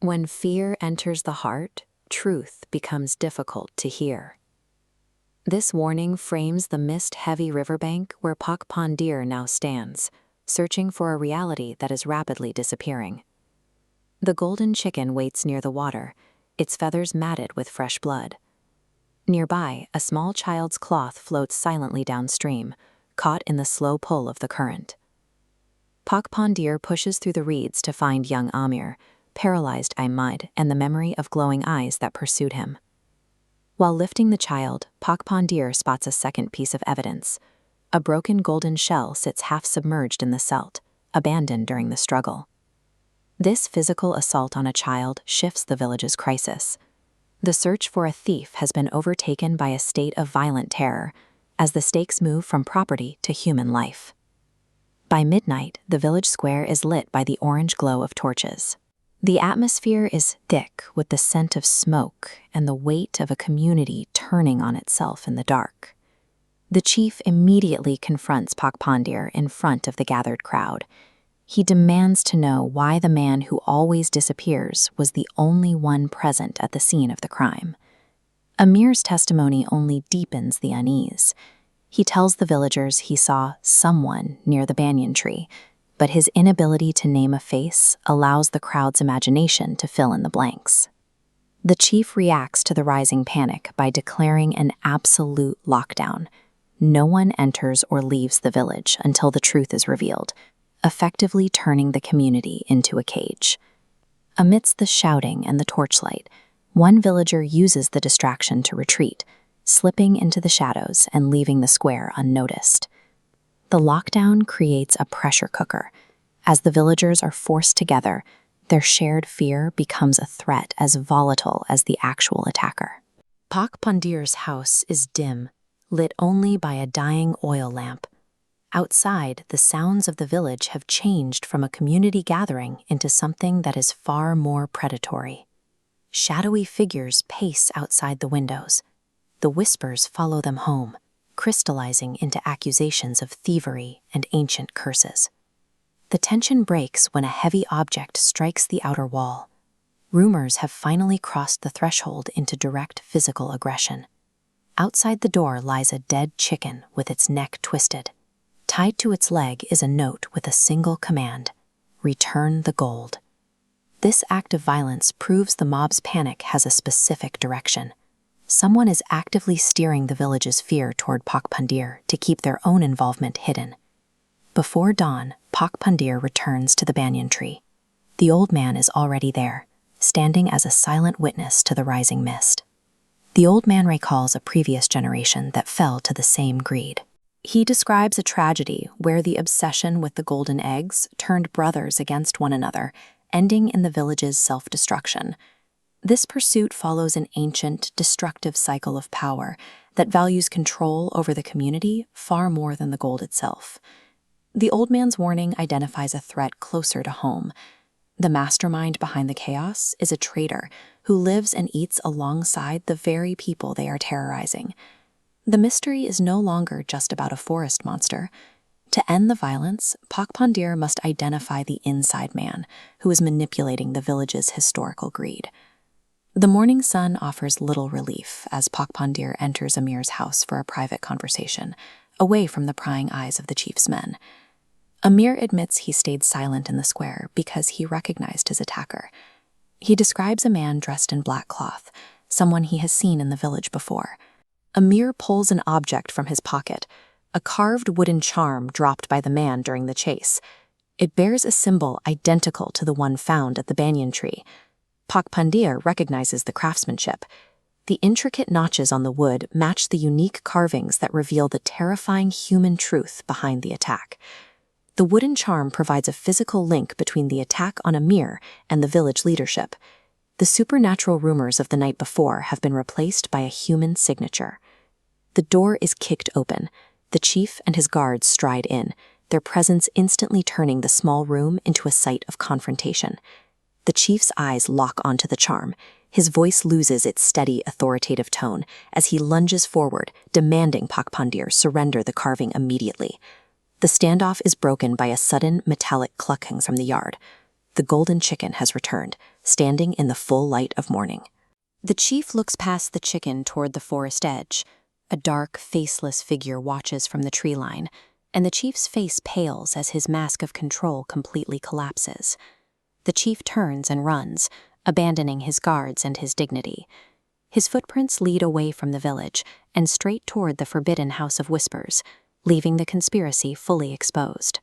When fear enters the heart, truth becomes difficult to hear. This warning frames the mist-heavy riverbank where Pak Pandir now stands, searching for a reality that is rapidly disappearing. The golden chicken waits near the water, its feathers matted with fresh blood. Nearby, a small child's cloth floats silently downstream, caught in the slow pull of the current. Pak Pandir pushes through the reeds to find young Amir, paralyzed by mud and the memory of glowing eyes that pursued him. While lifting the child, Pak Pandir spots a second piece of evidence. A broken golden shell sits half-submerged in the silt, abandoned during the struggle. This physical assault on a child shifts the village's crisis. The search for a thief has been overtaken by a state of violent terror, as the stakes move from property to human life. By midnight, the village square is lit by the orange glow of torches. The atmosphere is thick with the scent of smoke and the weight of a community turning on itself in the dark. The chief immediately confronts Pak Pandir in front of the gathered crowd. He demands to know why the man who always disappears was the only one present at the scene of the crime. Amir's testimony only deepens the unease. He tells the villagers he saw someone near the banyan tree, but his inability to name a face allows the crowd's imagination to fill in the blanks. The chief reacts to the rising panic by declaring an absolute lockdown. No one enters or leaves the village until the truth is revealed, effectively turning the community into a cage. Amidst the shouting and the torchlight, one villager uses the distraction to retreat, slipping into the shadows and leaving the square unnoticed. The lockdown creates a pressure cooker. As the villagers are forced together, their shared fear becomes a threat as volatile as the actual attacker. Pak Pandir's house is dim, lit only by a dying oil lamp. Outside, the sounds of the village have changed from a community gathering into something that is far more predatory. Shadowy figures pace outside the windows. The whispers follow them home, crystallizing into accusations of thievery and ancient curses. The tension breaks when a heavy object strikes the outer wall. Rumors have finally crossed the threshold into direct physical aggression. Outside the door lies a dead chicken with its neck twisted. Tied to its leg is a note with a single command: return the gold. This act of violence proves the mob's panic has a specific direction. Someone is actively steering the village's fear toward Pak Pandir to keep their own involvement hidden. Before dawn, Pak Pandir returns to the banyan tree. The old man is already there, standing as a silent witness to the rising mist. The old man recalls a previous generation that fell to the same greed. He describes a tragedy where the obsession with the golden eggs turned brothers against one another, ending in the village's self-destruction. This pursuit follows an ancient, destructive cycle of power that values control over the community far more than the gold itself. The old man's warning identifies a threat closer to home. The mastermind behind the chaos is a traitor who lives and eats alongside the very people they are terrorizing. The mystery is no longer just about a forest monster. To end the violence, Pak Pandir must identify the inside man who is manipulating the village's historical greed. The morning sun offers little relief as Pak Pandir enters Amir's house for a private conversation, away from the prying eyes of the chief's men. Amir admits he stayed silent in the square because he recognized his attacker. He describes a man dressed in black cloth, someone he has seen in the village before. Amir pulls an object from his pocket, a carved wooden charm dropped by the man during the chase. It bears a symbol identical to the one found at the banyan tree. Pak Pandir recognizes the craftsmanship. The intricate notches on the wood match the unique carvings that reveal the terrifying human truth behind the attack. The wooden charm provides a physical link between the attack on Amir and the village leadership. The supernatural rumors of the night before have been replaced by a human signature. The door is kicked open. The chief and his guards stride in, their presence instantly turning the small room into a site of confrontation. The chief's eyes lock onto the charm. His voice loses its steady, authoritative tone as he lunges forward, demanding Pak Pandir surrender the carving immediately. The standoff is broken by a sudden, metallic clucking from the yard. The golden chicken has returned, standing in the full light of morning. The chief looks past the chicken toward the forest edge. A dark, faceless figure watches from the tree line, and the chief's face pales as his mask of control completely collapses. The chief turns and runs, abandoning his guards and his dignity. His footprints lead away from the village and straight toward the forbidden House of Whispers, leaving the conspiracy fully exposed.